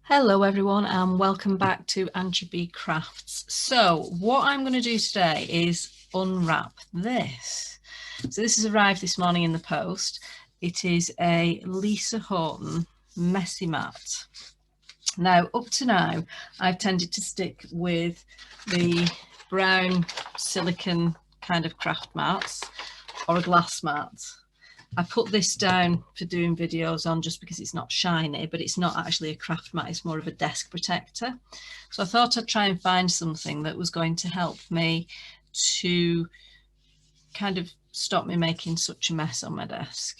Hello everyone and welcome back to Angie B Crafts. So what I'm going to do today is unwrap this. So this has arrived this morning in the post. It is a Lisa Horton messy mat. Now up to now I've tended to stick with the brown silicone kind of craft mats or a glass mat. I put this down for doing videos on just because it's not shiny, but it's not actually a craft mat, it's more of a desk protector. So I thought I'd try and find something that was going to help me to kind of stop me making such a mess on my desk.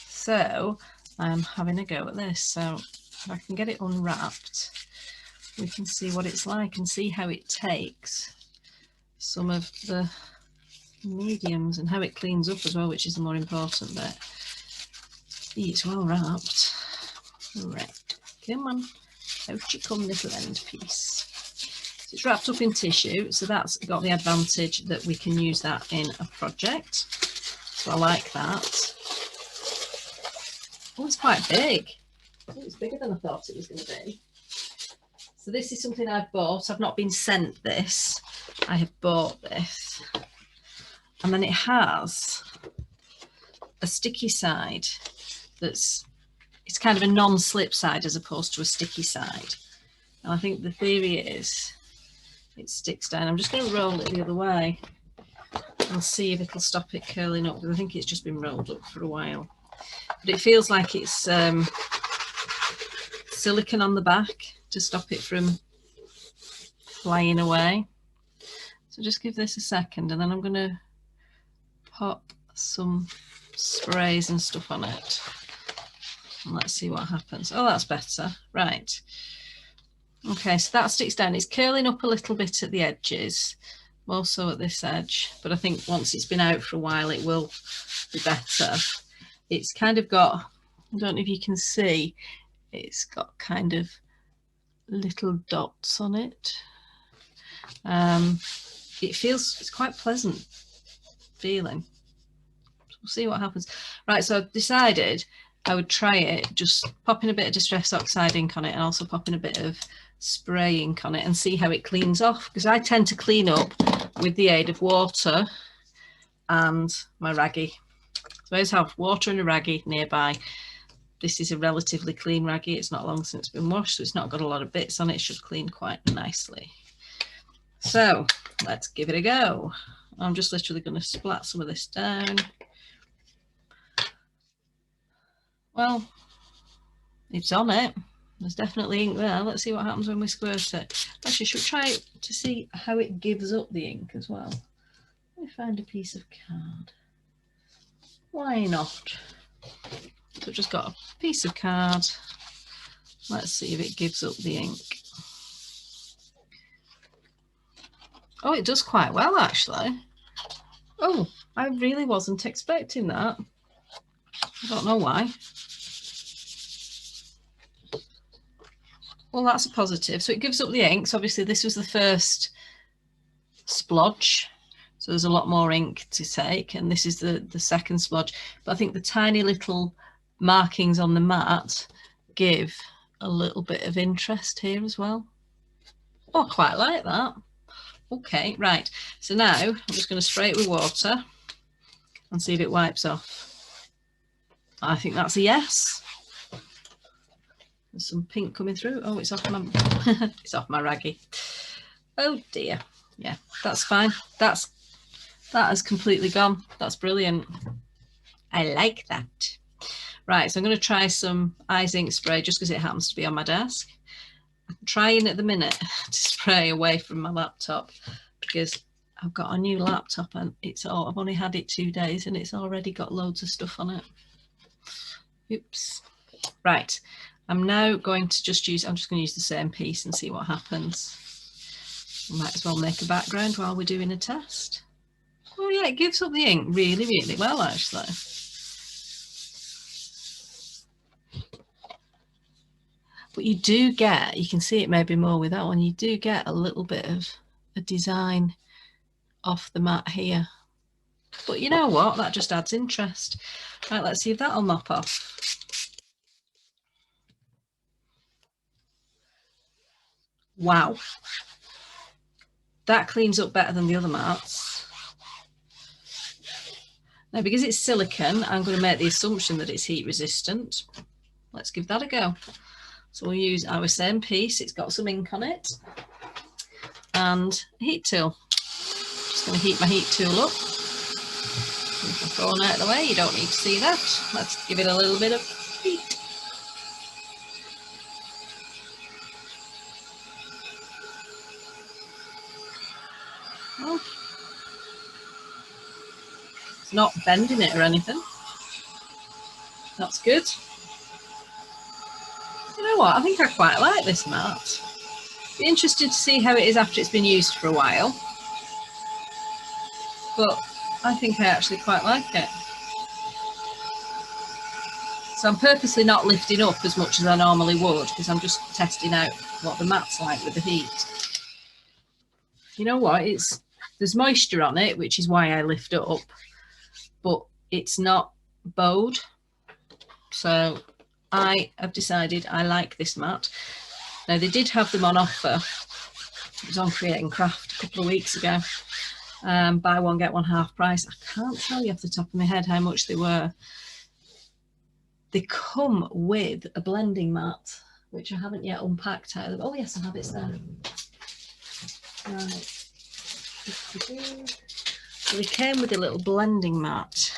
So I'm having a go at this. So if I can get it unwrapped, we can see what it's like and see how it takes some of the mediums and how it cleans up as well, which is the more important bit. It's well wrapped. Right, come on, out you come, little end piece. So it's wrapped up in tissue, so that's got the advantage that we can use that in a project. So I like that. Oh, it's quite big. Oh, it's bigger than I thought it was going to be. So this is something I've bought. I've not been sent this. I have bought this. And then it has a sticky side it's kind of a non-slip side as opposed to a sticky side. And I think the theory is it sticks down. I'm just going to roll it the other way and see if it'll stop it curling up, because I think it's just been rolled up for a while. But it feels like it's silicone on the back to stop it from flying away. So just give this a second and then I'm going to pop some sprays and stuff on it and let's see what happens. Oh, that's better. Right, okay, so that sticks down. It's curling up a little bit at the edges, also at this edge, but I think once it's been out for a while it will be better. It's kind of got, I don't know if you can see, it's got kind of little dots on it. It feels, it's quite pleasant feeling. We'll see what happens. Right, so I've decided I would try it just popping a bit of Distress Oxide ink on it and also popping a bit of spray ink on it and see how it cleans off, because I tend to clean up with the aid of water and my raggy. So I always have water and a raggy nearby. This is a relatively clean raggy. It's not long since it's been washed, so it's not got a lot of bits on it. It should clean quite nicely. So let's give it a go. I'm just literally going to splat some of this down. Well, it's on it. There's definitely ink there. Let's see what happens when we squirt it. Actually, should we try it to see how it gives up the ink as well? Let me find a piece of card. Why not? So I've just got a piece of card. Let's see if it gives up the ink. Oh, it does quite well, actually. Oh, I really wasn't expecting that. I don't know why. Well, that's a positive. So it gives up the ink. So obviously this was the first splodge. So there's a lot more ink to take. And this is the second splodge. But I think the tiny little markings on the mat give a little bit of interest here as well. Oh, I quite like that. Okay, right. So now I'm just going to spray it with water and see if it wipes off. I think that's a yes. There's some pink coming through. Oh, it's off my it's off my raggy. Oh dear. Yeah, that's fine. That has completely gone. That's brilliant. I like that. Right, so I'm going to try some eyes ink spray just because it happens to be on my desk. I'm trying at the minute to spray away from my laptop because I've got a new laptop and I've only had it 2 days and it's already got loads of stuff on it. Oops. Right. I'm now going to just use, I'm just going to use the same piece and see what happens. I might as well make a background while we're doing a test. Oh yeah, it gives up the ink really, really well actually. But you do get, you can see it maybe more with that one, you do get a little bit of a design off the mat here. But you know what, that just adds interest. Right, let's see if that'll mop off. Wow, that cleans up better than the other mats. Now, because it's silicone, I'm going to make the assumption that it's heat resistant. Let's give that a go. So we'll use our same piece. It's got some ink on it and a heat tool. Just going to heat my heat tool up. Move my phone out of the way. You don't need to see that. Let's give it a little bit of heat. Oh. It's not bending it or anything. That's good. You know what? I think I quite like this mat. Be interested to see how it is after it's been used for a while. But I think I actually quite like it. So I'm purposely not lifting up as much as I normally would because I'm just testing out what the mat's like with the heat. You know what? There's moisture on it, which is why I lift up, but it's not bowed. So I have decided I like this mat. Now, they did have them on offer. It was on Create and Craft a couple of weeks ago. Buy one, get one half price. I can't tell you off the top of my head how much they were. They come with a blending mat, which I haven't yet unpacked out of. Oh, yes, I have it there. Right. So they came with a little blending mat.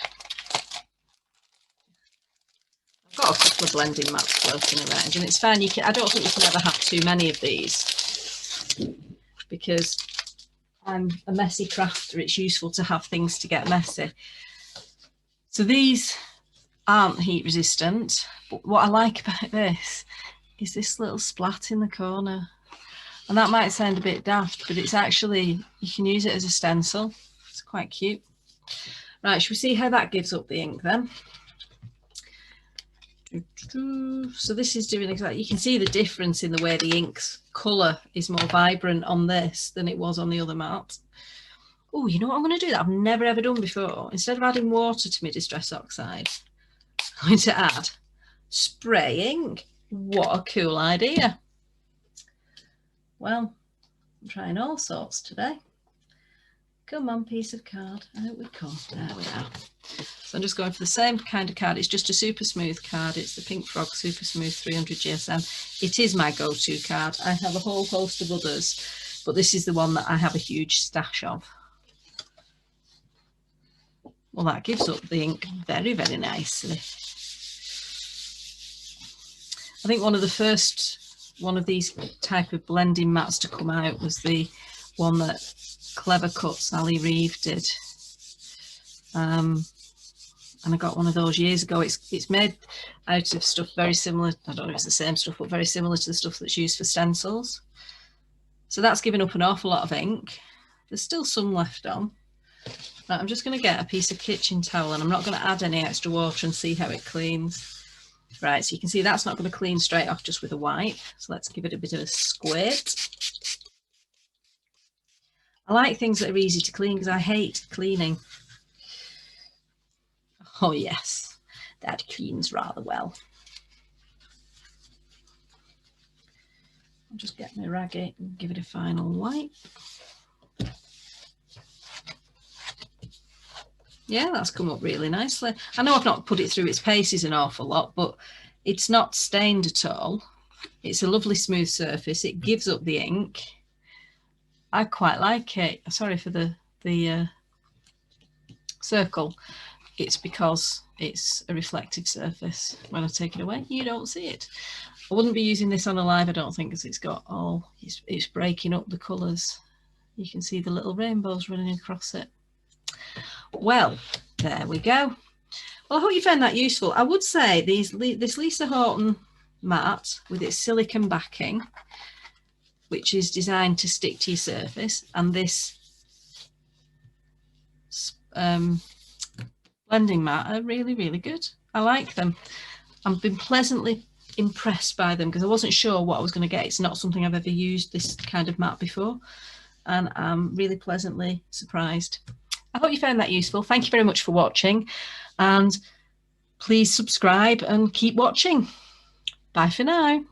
I've got a couple of blending mats floating around, and it's fine. I don't think you can ever have too many of these because I'm a messy crafter. It's useful to have things to get messy. So these aren't heat resistant, but what I like about this is this little splat in the corner. And that might sound a bit daft, but it's actually, you can use it as a stencil. It's quite cute. Right, should we see how that gives up the ink then? So this is doing exactly, you can see the difference in the way the ink's colour is more vibrant on this than it was on the other mat. Oh, you know what I'm going to do that I've never ever done before? Instead of adding water to my Distress Oxide, I'm going to add spray ink. What a cool idea. Well, I'm trying all sorts today. Come on, piece of card. Out we come. There we are. So I'm just going for the same kind of card. It's just a super smooth card. It's the Pink Frog Super Smooth 300 GSM. It is my go-to card. I have a whole host of others, but this is the one that I have a huge stash of. Well, that gives up the ink very, very nicely. I think one of these type of blending mats to come out was the one that Clever Cut Sally Reeve did. And I got one of those years ago. It's made out of stuff very similar. I don't know if it's the same stuff, but very similar to the stuff that's used for stencils. So that's given up an awful lot of ink. There's still some left on. Right, I'm just going to get a piece of kitchen towel and I'm not going to add any extra water and see how it cleans. Right, so you can see that's not going to clean straight off just with a wipe. So let's give it a bit of a squirt. I like things that are easy to clean because I hate cleaning. Oh yes, that cleans rather well. I'll just get my raggy and give it a final wipe. Yeah, that's come up really nicely. I know I've not put it through its paces an awful lot, but it's not stained at all. It's a lovely smooth surface. It gives up the ink. I quite like it. Sorry for the circle. It's because it's a reflective surface. When I take it away, you don't see it. I wouldn't be using this on a live, I don't think, because it's got all, it's breaking up the colours. You can see the little rainbows running across it. Well, there we go. Well, I hope you found that useful. I would say this Lisa Horton mat with its silicone backing, which is designed to stick to your surface, and this blending mat are really, really good. I like them. I've been pleasantly impressed by them because I wasn't sure what I was going to get. It's not something I've ever used, this kind of mat, before, and I'm really pleasantly surprised. I hope you found that useful. Thank you very much for watching, and please subscribe and keep watching. Bye for now.